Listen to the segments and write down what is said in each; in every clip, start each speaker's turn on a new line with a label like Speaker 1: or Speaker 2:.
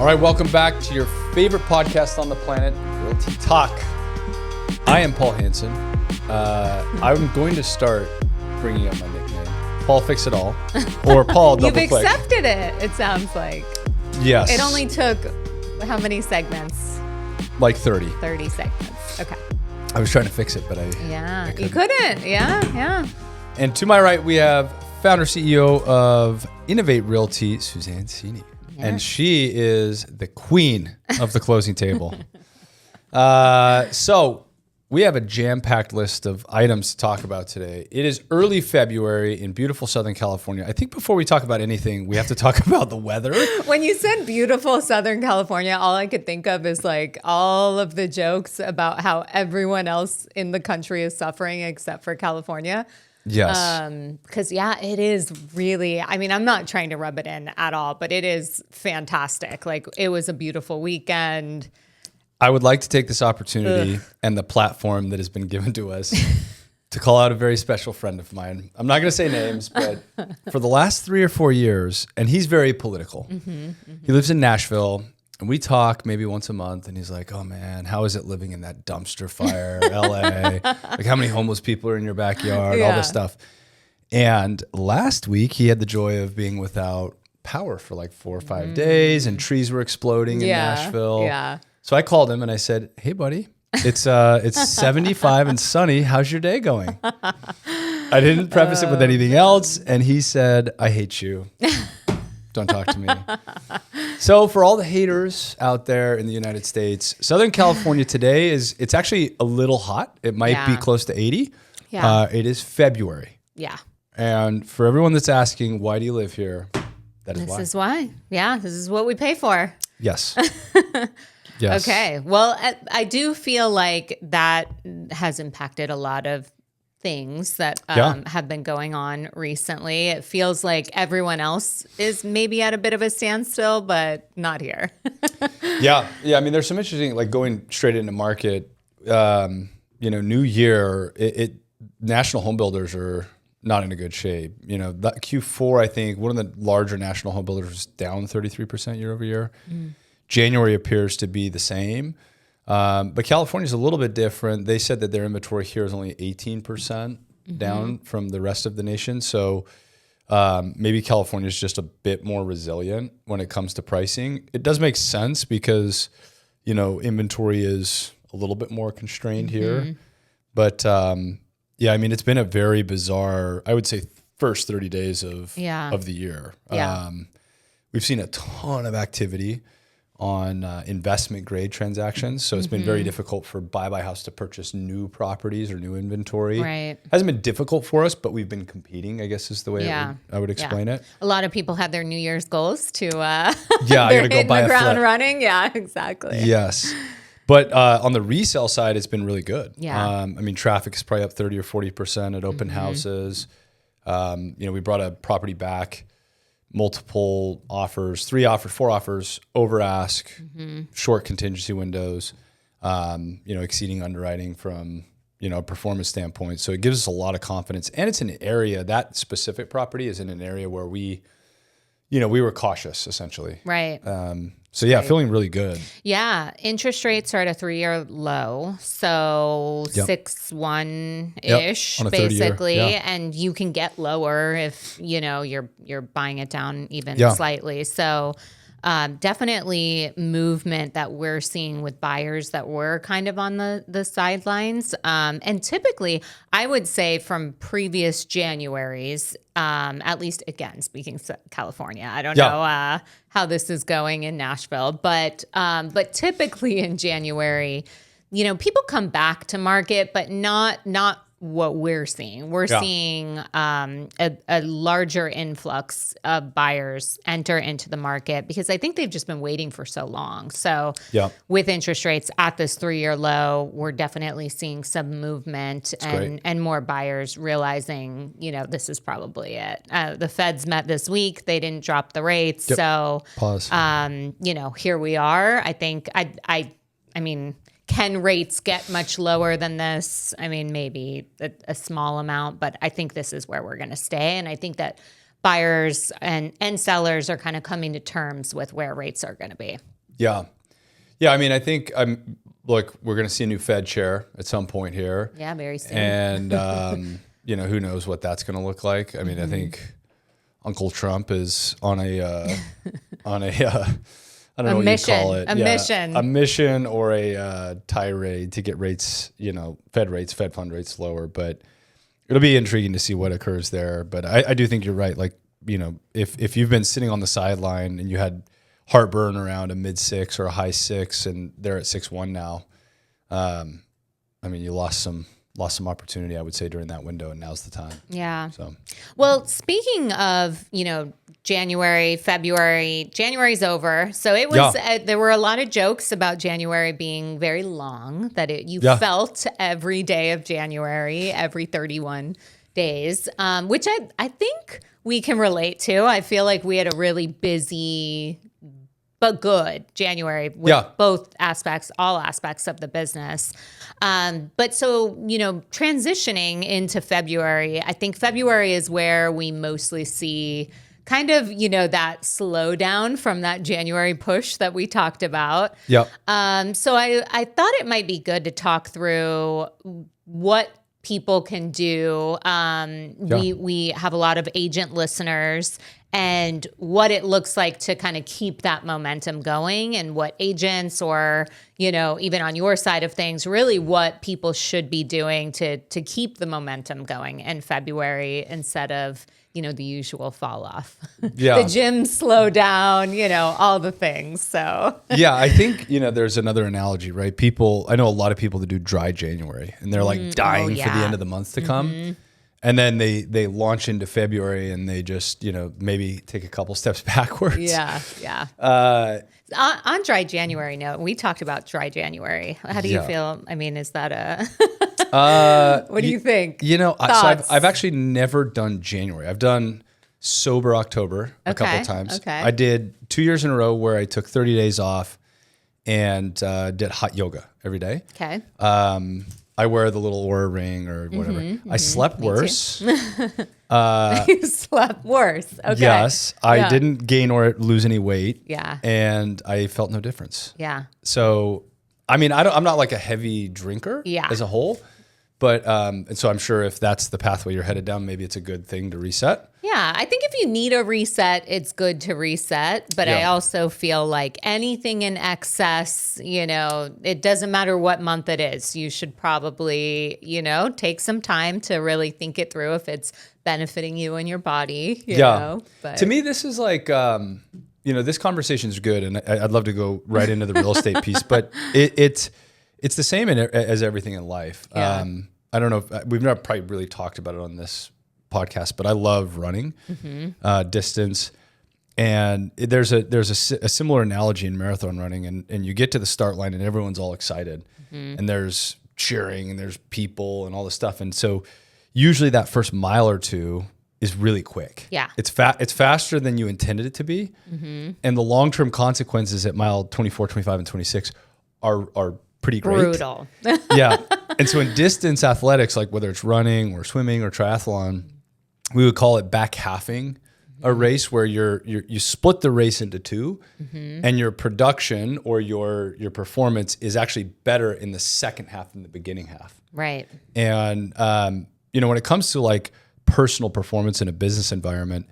Speaker 1: All right, welcome back to your favorite podcast on the planet, Realty Talk. I am Paul Hansen. I'm going to start bringing up my nickname, Paul Fix It All, or Paul Double
Speaker 2: You've
Speaker 1: Click.
Speaker 2: accepted it sounds like.
Speaker 1: Yes.
Speaker 2: It only took how many segments?
Speaker 1: Like 30.
Speaker 2: 30 segments. Okay.
Speaker 1: I was trying to fix it, but I
Speaker 2: You couldn't. Yeah.
Speaker 1: And to my right, we have founder CEO of Innovate Realty, Suzanne Cini.
Speaker 2: Yeah.
Speaker 1: And she is the queen of the closing table. So we have a jam-packed list of items to talk about today. It is early February in beautiful Southern California. I think before we talk about anything, we have to talk about the weather.
Speaker 2: When you said beautiful Southern California, all I could think of is like all of the jokes about how everyone else in the country is suffering except for California.
Speaker 1: Yes.
Speaker 2: Because it is really, I'm not trying to rub it in at all, but it is fantastic. Like it was a beautiful weekend.
Speaker 1: I would like to take this opportunity and the platform that has been given to us to call out a very special friend of mine. I'm not going to say names, but for the last 3 or 4 years, and he's very political. He lives in Nashville, and we talk maybe once a month, and he's like, oh man, how is it living in that dumpster fire, LA? Like how many homeless people are in your backyard, all this stuff. And last week, he had the joy of being without power for like 4 or 5 days, and trees were exploding in Nashville.
Speaker 2: Yeah.
Speaker 1: So I called him and I said, hey buddy, it's 75 and sunny. How's your day going? I didn't preface it with anything else. And he said, I hate you. Don't talk to me. So for all the haters out there in the United States, Southern California today it's actually a little hot. It might be close to 80.
Speaker 2: Yeah.
Speaker 1: It is February.
Speaker 2: Yeah.
Speaker 1: And for everyone that's asking, why do you live here? That is why.
Speaker 2: This is why. Yeah. This is what we pay for.
Speaker 1: Yes. Yes.
Speaker 2: Okay. Well, I do feel like that has impacted a lot of things that have been going on recently. It feels like everyone else is maybe at a bit of a standstill, but not here.
Speaker 1: Yeah. I mean, there's some interesting, like going straight into market, new year, national homebuilders are not in a good shape. That Q4, I think one of the larger national homebuilders was down 33% year over year. January appears to be the same. But California's a little bit different. They said that their inventory here is only 18% down from the rest of the nation. So maybe California is just a bit more resilient when it comes to pricing. It does make sense because, inventory is a little bit more constrained here. But it's been a very bizarre, I would say, first 30 days of the year.
Speaker 2: Yeah.
Speaker 1: We've seen a ton of activity on investment grade transactions. So it's been very difficult for buy house to purchase new properties or new inventory.
Speaker 2: Right.
Speaker 1: Hasn't been difficult for us, but we've been competing, I guess is the way I would explain it.
Speaker 2: A lot of people had their New Year's goals to
Speaker 1: I gotta go buy
Speaker 2: the
Speaker 1: a
Speaker 2: ground
Speaker 1: flip.
Speaker 2: running. Yeah, exactly.
Speaker 1: Yes. But on the resale side, it's been really good.
Speaker 2: Yeah.
Speaker 1: Traffic is probably up 30 or 40% at open houses. We brought a property back, multiple offers, 3 offers, 4 offers, over ask, short contingency windows, exceeding underwriting from, a performance standpoint. So it gives us a lot of confidence. And it's an area, that specific property is in an area where we were cautious essentially.
Speaker 2: Right.
Speaker 1: Feeling really good.
Speaker 2: Yeah. Interest rates are at a 3-year low. So 6.1-ish
Speaker 1: on a 30-year,
Speaker 2: basically. And you can get lower if, you're buying it down even slightly. So definitely movement that we're seeing with buyers that were kind of on the sidelines. And typically, I would say from previous Januaries, at least, again, speaking of California, I don't know how this is going in Nashville, but typically in January, people come back to market, but not what we're seeing. We're seeing a larger influx of buyers enter into the market because I think they've just been waiting for so long. So with interest rates at this 3-year low, we're definitely seeing some movement and more buyers realizing, this is probably it. The Feds met this week. They didn't drop the rates. So,
Speaker 1: pause.
Speaker 2: Here we are. I think I mean, can rates get much lower than this? I mean, maybe a small amount, but I think this is where we're going to stay. And I think that buyers and sellers are kind of coming to terms with where rates are going to be.
Speaker 1: Yeah. Yeah. I mean, I think look, we're going to see a new Fed chair at some point here.
Speaker 2: Yeah, very soon.
Speaker 1: And, who knows what that's going to look like. I mean, I think Uncle Trump is on a I don't know what you call it.
Speaker 2: A
Speaker 1: mission or a tirade to get rates, Fed fund rates lower. But it'll be intriguing to see what occurs there. But I do think you're right. Like, if you've been sitting on the sideline and you had heartburn around a mid 6 or a high 6 and they're at 6.1 now, you lost some opportunity, I would say, during that window, and now's the time.
Speaker 2: Yeah.
Speaker 1: So,
Speaker 2: well, speaking of, January, February, January's over. So it was, there were a lot of jokes about January being very long, that you felt every day of January, every 31 days, which I think we can relate to. I feel like we had a really busy but good January with all aspects of the business. But so, transitioning into February, I think February is where we mostly see kind of, that slowdown from that January push that we talked about.
Speaker 1: Yeah.
Speaker 2: So I thought it might be good to talk through what people can do. We have a lot of agent listeners, and what it looks like to kind of keep that momentum going, and what agents, or, even on your side of things, really what people should be doing to keep the momentum going in February instead of, the usual fall off.
Speaker 1: Yeah.
Speaker 2: The gym slow down, all the things. So
Speaker 1: yeah, I think, there's another analogy, right? I know a lot of people that do dry January, and they're like dying for the end of the month to come. And then they launch into February and they just, maybe take a couple steps backwards.
Speaker 2: Yeah. On dry January note, we talked about dry January. How do you feel? I mean, is that what do you think?
Speaker 1: So I've actually never done January. I've done sober October a couple times.
Speaker 2: Okay.
Speaker 1: I did 2 years in a row where I took 30 days off and did hot yoga every day.
Speaker 2: Okay.
Speaker 1: I wear the little Oura ring or whatever. I slept worse.
Speaker 2: You slept worse. Okay.
Speaker 1: Yes. I didn't gain or lose any weight.
Speaker 2: Yeah.
Speaker 1: And I felt no difference.
Speaker 2: Yeah.
Speaker 1: So, I'm not like a heavy drinker as a whole, but, and so I'm sure if that's the pathway you're headed down, maybe it's a good thing to reset.
Speaker 2: Yeah, I think if you need a reset, it's good to reset. But I also feel like anything in excess, it doesn't matter what month it is. You should probably, take some time to really think it through if it's benefiting you and your body. You know? But
Speaker 1: to me, this is like, this conversation is good, and I'd love to go right into the real estate piece, but it's the same as everything in life.
Speaker 2: Yeah.
Speaker 1: I don't know if we've never probably really talked about it on this podcast, but I love running distance. And there's a similar analogy in marathon running, and you get to the start line and everyone's all excited and there's cheering and there's people and all this stuff. And so usually that first mile or two is really quick.
Speaker 2: Yeah.
Speaker 1: It's faster than you intended it to be. And the long-term consequences at mile 24, 25, and 26 are pretty great.
Speaker 2: Brutal.
Speaker 1: Yeah. And so in distance athletics, like whether it's running or swimming or triathlon, we would call it back halving a race, where you split the race into two, and your production or your performance is actually better in the second half than the beginning half.
Speaker 2: Right.
Speaker 1: And when it comes to like personal performance in a business environment,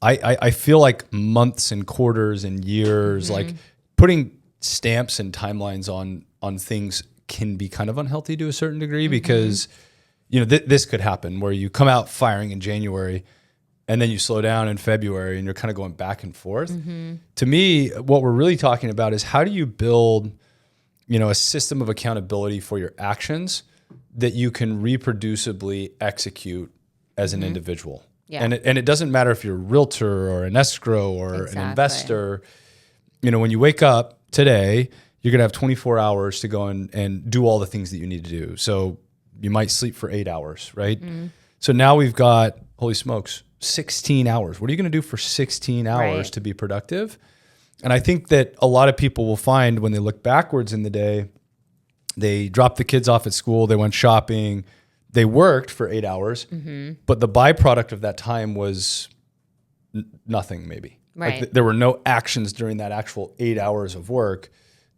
Speaker 1: I feel like months and quarters and years, like putting stamps and timelines on things can be kind of unhealthy to a certain degree, because this could happen where you come out firing in January and then you slow down in February and you're kind of going back and forth. To me, what we're really talking about is how do you build, a system of accountability for your actions that you can reproducibly execute as an individual.
Speaker 2: Yeah.
Speaker 1: And it doesn't matter if you're a realtor or an escrow or an investor. When you wake up today, you're going to have 24 hours to go and do all the things that you need to do. So you might sleep for 8 hours, right? So now we've got, holy smokes, 16 hours. What are you going to do for 16 hours to be productive? And I think that a lot of people will find when they look backwards in the day, they dropped the kids off at school, they went shopping, they worked for 8 hours, but the byproduct of that time was nothing, maybe.
Speaker 2: Right.
Speaker 1: Like there were no actions during that actual 8 hours of work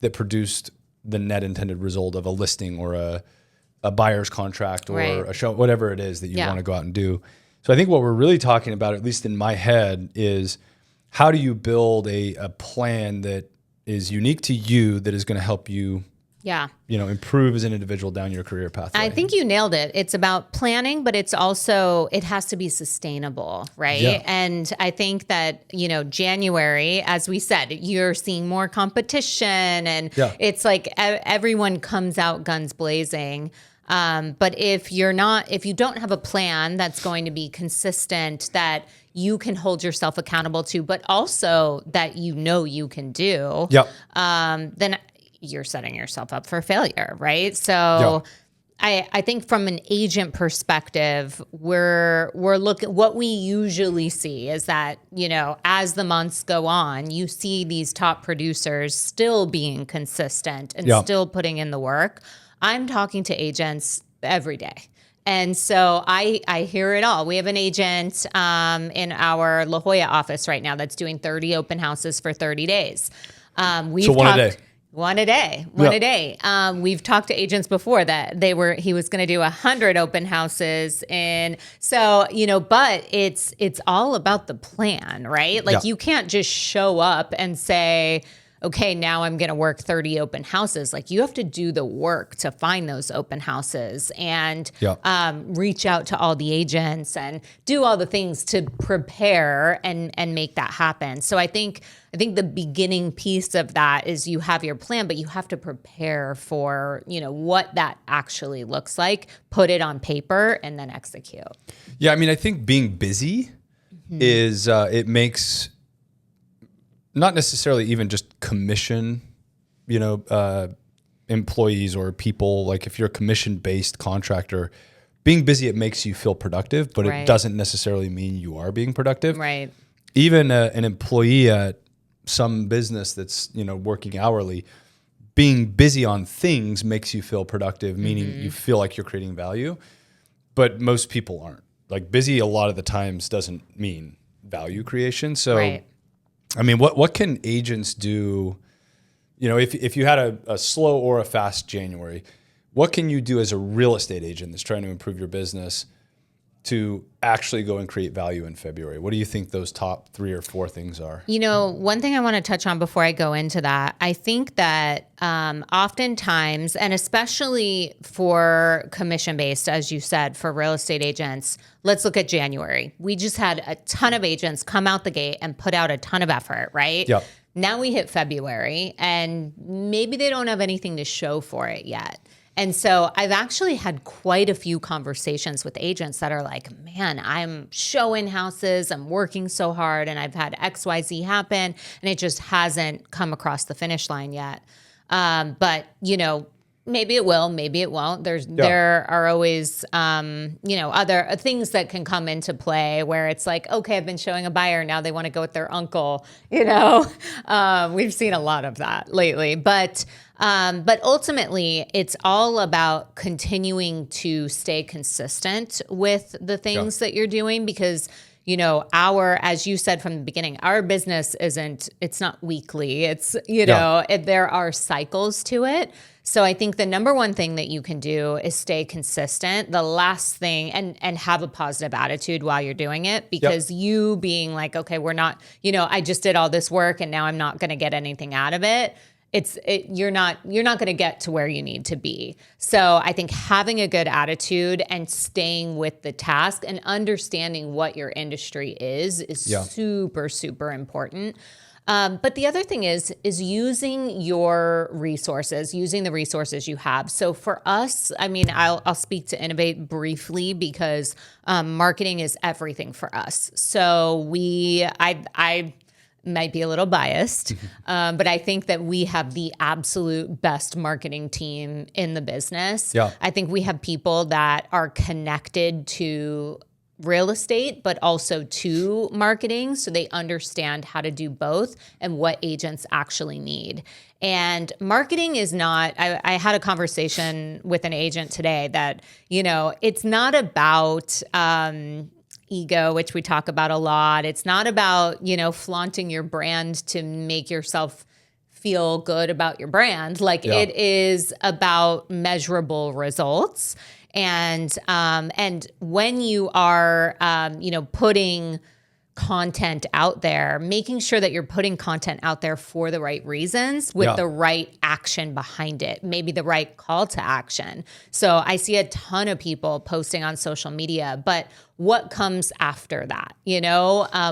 Speaker 1: that produced the net intended result of a listing or a buyer's contract or a show, whatever it is that you want to go out and do. So I think what we're really talking about, at least in my head, is how do you build a plan that is unique to you, that is going to help you improve as an individual down your career pathway.
Speaker 2: I think you nailed it. It's about planning, but it has to be sustainable, right?
Speaker 1: Yeah.
Speaker 2: And I think that, January, as we said, you're seeing more competition and it's like everyone comes out guns blazing. But if you don't have a plan that's going to be consistent, that you can hold yourself accountable to, but also that you can do, then you're setting yourself up for failure, right? So I think from an agent perspective, we're looking, what we usually see is that, as the months go on, you see these top producers still being consistent and still putting in the work. I'm talking to agents every day. And so I hear it all. We have an agent in our La Jolla office right now that's doing 30 open houses for 30 days. One a day. We've talked to agents before that he was going to do 100 open houses. And so, but it's all about the plan, right? Like you can't just show up and say, okay, now I'm going to work 30 open houses. Like you have to do the work to find those open houses and reach out to all the agents and do all the things to prepare and make that happen. So I think the beginning piece of that is you have your plan, but you have to prepare for, what that actually looks like, put it on paper and then execute.
Speaker 1: Yeah. I mean, I think being busy is, it makes not necessarily even just commission, employees or people. Like if you're a commission-based contractor, being busy, it makes you feel productive, but it doesn't necessarily mean you are being productive.
Speaker 2: Right.
Speaker 1: Even an employee at some business that's, working hourly, being busy on things makes you feel productive, meaning you feel like you're creating value. But most people aren't. Like busy a lot of the times doesn't mean value creation. So I mean, what can agents do? If you had a slow or a fast January, what can you do as a real estate agent that's trying to improve your business to actually go and create value in February? What do you think those top 3 or 4 things are?
Speaker 2: One thing I want to touch on before I go into that, I think that oftentimes, and especially for commission-based, as you said, for real estate agents, let's look at January. We just had a ton of agents come out the gate and put out a ton of effort, right?
Speaker 1: Yep.
Speaker 2: Now we hit February and maybe they don't have anything to show for it yet. And so I've actually had quite a few conversations with agents that are like, man, I'm showing houses, I'm working so hard, and I've had XYZ happen, and it just hasn't come across the finish line yet. But, maybe it will, maybe it won't. There are always, other things that can come into play where it's like, okay, I've been showing a buyer, now they want to go with their uncle, We've seen a lot of that lately. But ultimately, it's all about continuing to stay consistent with the things that you're doing because, as you said from the beginning, our business it's not weekly. It's, there are cycles to it. So I think the number one thing that you can do is stay consistent. The last thing, and have a positive attitude while you're doing it, because you being like, okay, we're not, I just did all this work and now I'm not going to get anything out of it. You're not going to get to where you need to be. So I think having a good attitude and staying with the task and understanding what your industry is super, super important. But the other thing is using your resources, using the resources you have. So for us, I mean, I'll speak to Innovate briefly because marketing is everything for us. So I might be a little biased, but I think that we have the absolute best marketing team in the business. Yeah. I think we have people that are connected to real estate, but also to marketing. So they understand how to do both and what agents actually need. And marketing is not, I had a conversation with an agent today that, it's not about, ego, which we talk about a lot. It's not about, flaunting your brand to make yourself feel good about your brand. It is about measurable results. And when you are, putting content out there, making sure that you're putting content out there for the right reasons with the right action behind it, maybe the right call to action. So I see a ton of people posting on social media, but what comes after that?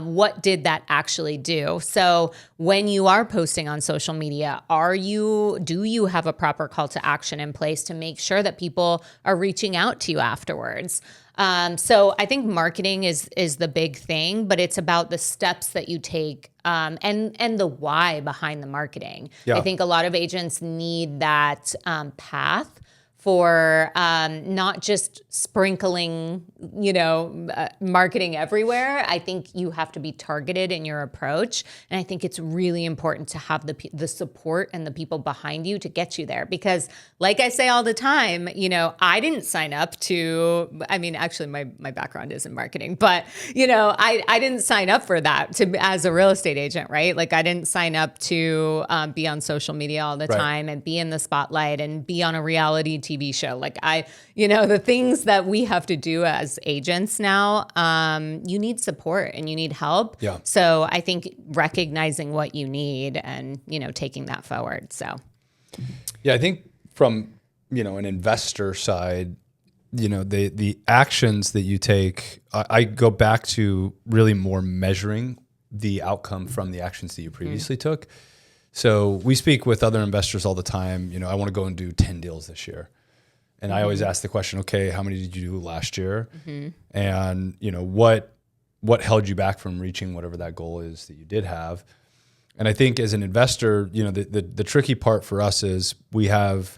Speaker 2: What did that actually do? So when you are posting on social media, do you have a proper call to action in place to make sure that people are reaching out to you afterwards? So I think marketing is the big thing, but it's about the steps that you take, and the why behind the marketing.
Speaker 1: Yeah.
Speaker 2: I think a lot of agents need that path for not just sprinkling, marketing everywhere. I think you have to be targeted in your approach. And I think it's really important to have the support and the people behind you to get you there. Because like I say all the time, I didn't sign up actually my background is in marketing, but, I didn't sign up for that as a real estate agent, right? Like I didn't sign up to be on social media all the time and be in the spotlight and be on a reality TV show. Like the things that we have to do as agents now, you need support and you need help.
Speaker 1: Yeah.
Speaker 2: So I think recognizing what you need and, taking that forward. So.
Speaker 1: Yeah, I think from, an investor side, the actions that you take, I go back to really more measuring the outcome from the actions that you previously took. So we speak with other investors all the time. I want to go and do 10 deals this year. And I always ask the question, okay, how many did you do last year? And, what held you back from reaching whatever that goal is that you did have? And I think as an investor, the tricky part for us is we have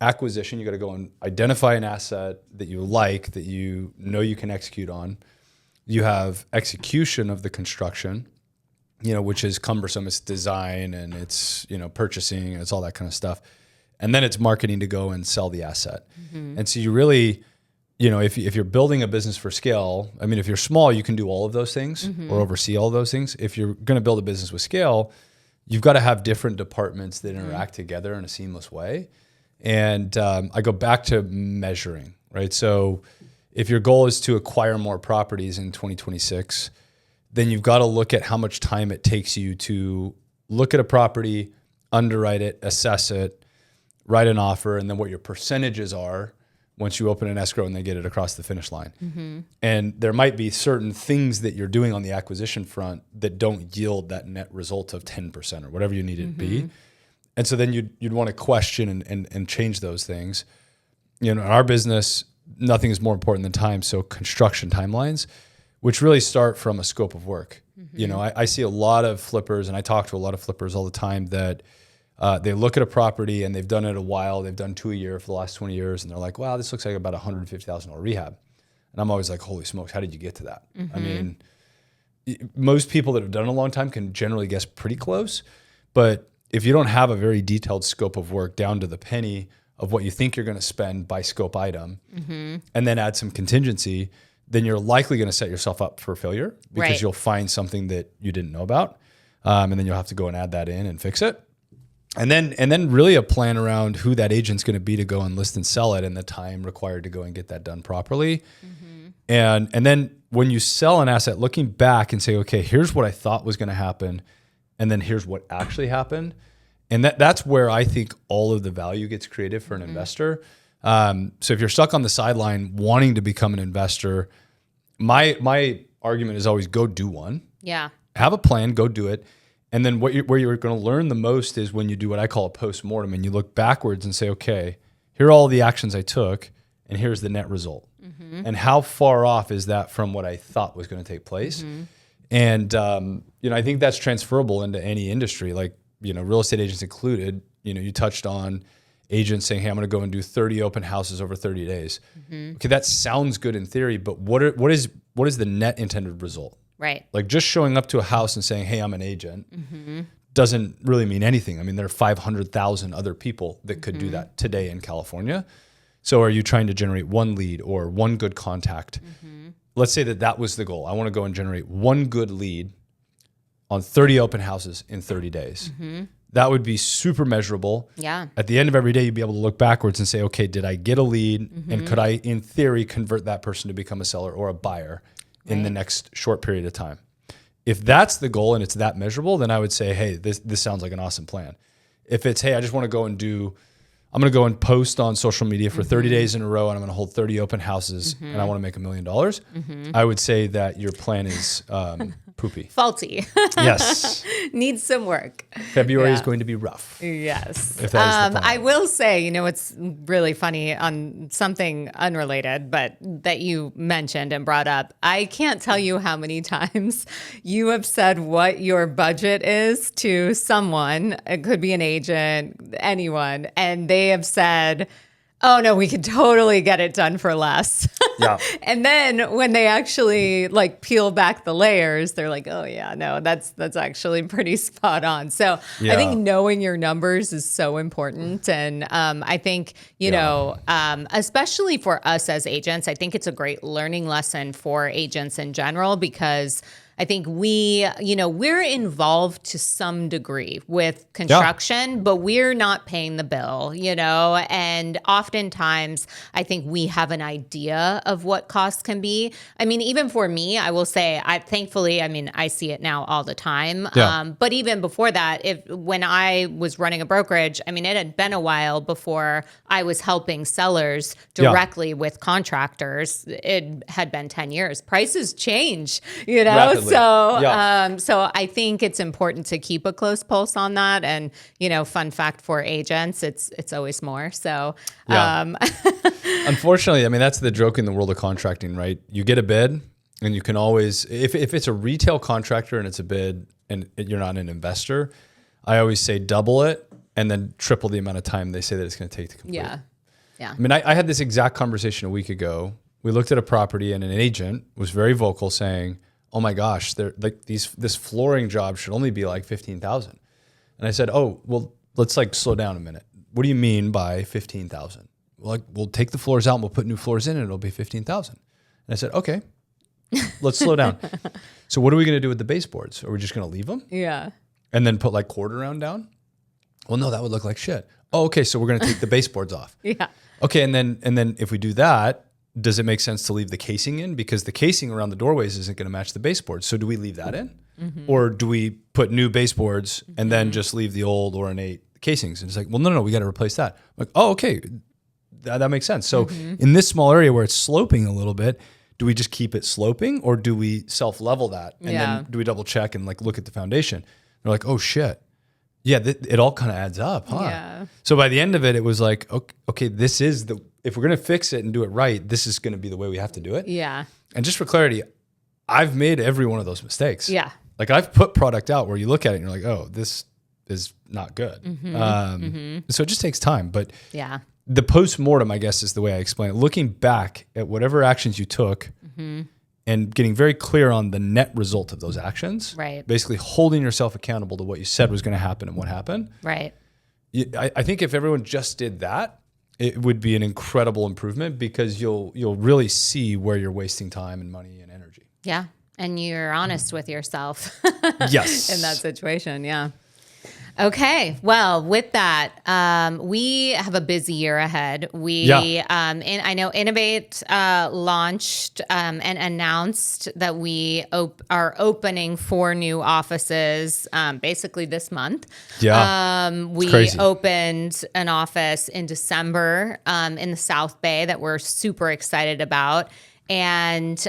Speaker 1: acquisition. You got to go and identify an asset that you like, that you can execute on. You have execution of the construction, which is cumbersome. It's design and it's, purchasing and it's all that kind of stuff. And then it's marketing to go and sell the asset. And so you really, if you're building a business for scale, if you're small, you can do all of those things or oversee all of those things. If you're going to build a business with scale, you've got to have different departments that interact together in a seamless way. And I go back to measuring, right? So if your goal is to acquire more properties in 2026, then you've got to look at how much time it takes you to look at a property, underwrite it, assess it, write an offer, and then what your percentages are once you open an escrow and they get it across the finish line. And there might be certain things that you're doing on the acquisition front that don't yield that net result of 10% or whatever you need it to be. And so then you'd want to question and change those things. In our business, nothing is more important than time. So construction timelines, which really start from a scope of work. I see a lot of flippers, and I talk to a lot of flippers all the time that they look at a property and they've done it a while. They've done 2 a year for the last 20 years. And they're like, wow, this looks like about $150,000 rehab. And I'm always like, holy smokes, how did you get to that? Most people that have done it a long time can generally guess pretty close. But if you don't have a very detailed scope of work down to the penny of what you think you're going to spend by scope item, and then add some contingency, then you're likely going to set yourself up for failure because you'll find something that you didn't know about. And then you'll have to go and add that in and fix it. And then really a plan around who that agent's going to be to go and list and sell it and the time required to go and get that done properly. And then when you sell an asset, looking back and say, okay, here's what I thought was going to happen. And then here's what actually happened. And that's where I think all of the value gets created for an investor. So if you're stuck on the sideline wanting to become an investor, my argument is always go do one.
Speaker 2: Yeah.
Speaker 1: Have a plan, go do it. And then where you're going to learn the most is when you do what I call a post-mortem and you look backwards and say, okay, here are all the actions I took and here's the net result. And how far off is that from what I thought was going to take place? And, I think that's transferable into any industry, like, real estate agents included. You touched on agents saying, hey, I'm going to go and do 30 open houses over 30 days. Okay, that sounds good in theory, but what is the net intended result?
Speaker 2: Right.
Speaker 1: Like just showing up to a house and saying, hey, I'm an agent doesn't really mean anything. There are 500,000 other people that could do that today in California. So are you trying to generate one lead or one good contact? Let's say that was the goal. I want to go and generate one good lead on 30 open houses in 30 days. That would be super measurable.
Speaker 2: Yeah.
Speaker 1: At the end of every day, you'd be able to look backwards and say, okay, did I get a lead? And could I, in theory, convert that person to become a seller or a buyer in the next short period of time? If that's the goal and it's that measurable, then I would say, hey, this sounds like an awesome plan. If it's, hey, I just want to go and I'm going to go and post on social media for 30 days in a row and I'm going to hold 30 open houses and I want to make $1 million, I would say that your plan is poopy.
Speaker 2: Faulty.
Speaker 1: Yes.
Speaker 2: Needs some work.
Speaker 1: February is going to be rough.
Speaker 2: Yes.
Speaker 1: If that is the plan.
Speaker 2: I will say, it's really funny on something unrelated, but that you mentioned and brought up. I can't tell you how many times you have said what your budget is to someone. It could be an agent, anyone, and they have said, oh no, we could totally get it done for less.
Speaker 1: Yeah.
Speaker 2: And then when they actually peel back the layers, they're like, oh yeah, no, that's actually pretty spot on. So I think knowing your numbers is so important. And I think, especially for us as agents, I think it's a great learning lesson for agents in general, because I think we're involved to some degree with construction, but we're not paying the bill, and oftentimes I think we have an idea of what costs can be. I mean, even for me, I will say, thankfully, I see it now all the time.
Speaker 1: Yeah.
Speaker 2: But even before that, when I was running a brokerage, it had been a while before I was helping sellers directly with contractors. It had been 10 years. Prices change,
Speaker 1: Rapidly.
Speaker 2: So I think it's important to keep a close pulse on that. And, fun fact for agents, it's always more. So,
Speaker 1: Unfortunately, that's the joke in the world of contracting, right? You get a bid and you can always, if it's a retail contractor and it's a bid and you're not an investor, I always say double it and then triple the amount of time they say that it's going to take to complete.
Speaker 2: Yeah.
Speaker 1: I had this exact conversation a week ago. We looked at a property and an agent was very vocal saying, oh my gosh, this flooring job should only be like $15,000. And I said, oh, well, let's slow down a minute. What do you mean by 15,000? We'll take the floors out and we'll put new floors in and it'll be 15,000. And I said, okay, let's slow down. So what are we going to do with the baseboards? Are we just going to leave them?
Speaker 2: Yeah.
Speaker 1: And then put quarter round down? Well, no, that would look like shit. Oh, okay. So we're going to take the baseboards off.
Speaker 2: Yeah.
Speaker 1: Okay. And then if we do that, does it make sense to leave the casing in? Because the casing around the doorways isn't going to match the baseboards. So do we leave that in? Or do we put new baseboards and then just leave the old ornate casings? And it's well, no, we got to replace that. I'm oh, okay. That makes sense. So in this small area where it's sloping a little bit, do we just keep it sloping or do we self-level that? And then do we double check and look at the foundation? They're oh shit. Yeah, it all kind of adds up, huh?
Speaker 2: Yeah.
Speaker 1: So by the end of it, it was okay, this is if we're going to fix it and do it right, this is going to be the way we have to do it.
Speaker 2: Yeah. And
Speaker 1: just for clarity, I've made every one of those mistakes.
Speaker 2: Yeah.
Speaker 1: I've put product out where you look at it and you're oh, this is not good. So it just takes time. But the post-mortem, I guess, is the way I explain it. Looking back at whatever actions you took and getting very clear on the net result of those actions.
Speaker 2: Right.
Speaker 1: Basically holding yourself accountable to what you said was going to happen and what happened.
Speaker 2: Right.
Speaker 1: I think if everyone just did that, it would be an incredible improvement because you'll really see where you're wasting time and money and energy.
Speaker 2: Yeah. And you're honest with yourself.
Speaker 1: Yes.
Speaker 2: In that situation. Yeah. Okay. Well, with that, we have a busy year ahead. And I know Innovate launched and announced that we are opening 4 new offices basically this month.
Speaker 1: Yeah.
Speaker 2: We opened an office in December in the South Bay that we're super excited about. And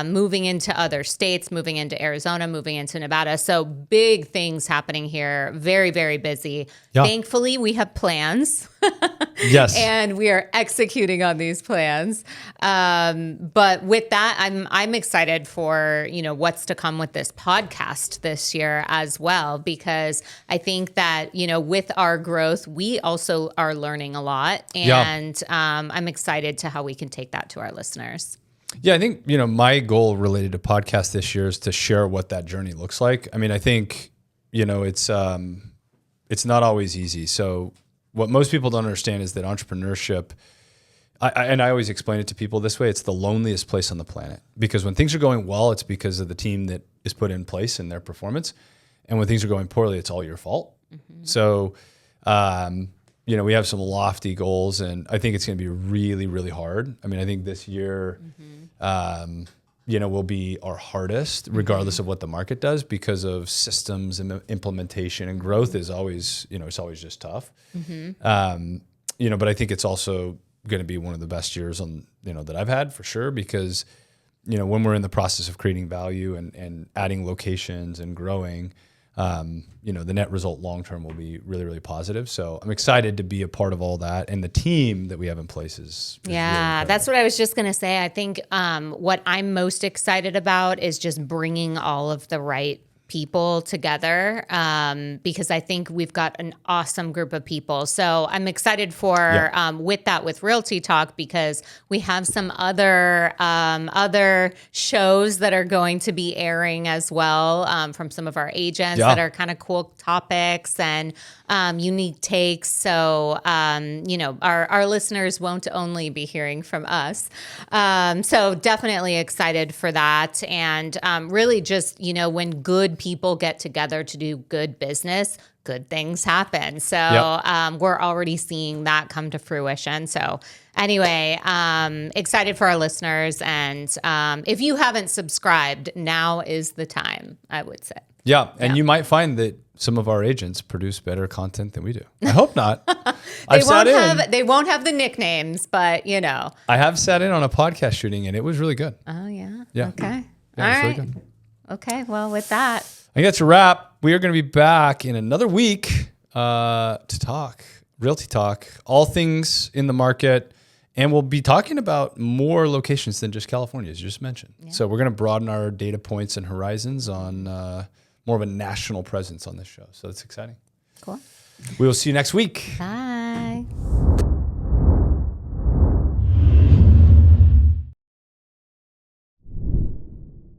Speaker 2: moving into other states, moving into Arizona, moving into Nevada. So big things happening here. Very, very busy. Yeah. Thankfully, we have plans.
Speaker 1: Yes.
Speaker 2: And we are executing on these plans. But with that, I'm excited for, what's to come with this podcast this year as well, because I think that, with our growth, we also are learning a lot. And I'm excited to how we can take that to our listeners.
Speaker 1: Yeah, I think, my goal related to podcast this year is to share what that journey looks like. I think, it's not always easy. So what most people don't understand is that entrepreneurship, I always explain it to people this way. It's the loneliest place on the planet, because when things are going well, it's because of the team that is put in place and their performance. And when things are going poorly, it's all your fault. So, we have some lofty goals, and I think it's going to be really, really hard. I mean, I think this year, will be our hardest, regardless of what the market does, because of systems and implementation, and growth is always, it's always just tough. But I think it's also going to be one of the best years that I've had, for sure, because, when we're in the process of creating value and adding locations and growing, the net result long-term will be really, really positive. So I'm excited to be a part of all that. And the team that we have in place is really
Speaker 2: that's what I was just going to say. I think what I'm most excited about is just bringing all of the right people together, because I think we've got an awesome group of people. So I'm excited for with Realty Talk, because we have some other shows that are going to be airing as well, from some of our agents that are kind of cool topics and unique takes. So our listeners won't only be hearing from us. So definitely excited for that, and really just when good people get together to do good business, good things happen. So we're already seeing that come to fruition. So anyway, excited for our listeners. And if you haven't subscribed, now is the time, I would say.
Speaker 1: Yeah. And you might find that some of our agents produce better content than we do. I hope not.
Speaker 2: They won't have the nicknames, but I
Speaker 1: have sat in on a podcast shooting, and it was really good.
Speaker 2: Oh, yeah?
Speaker 1: Yeah.
Speaker 2: Okay.
Speaker 1: Yeah,
Speaker 2: all right.
Speaker 1: really good.
Speaker 2: Okay. Well, with that,
Speaker 1: I think that's a wrap. We are going to be back in another week to talk Realty Talk, all things in the market. And we'll be talking about more locations than just California, as you just mentioned. Yeah. So we're going to broaden our data points and horizons on more of a national presence on this show. So that's exciting.
Speaker 2: Cool.
Speaker 1: We will see you next week.
Speaker 2: Bye.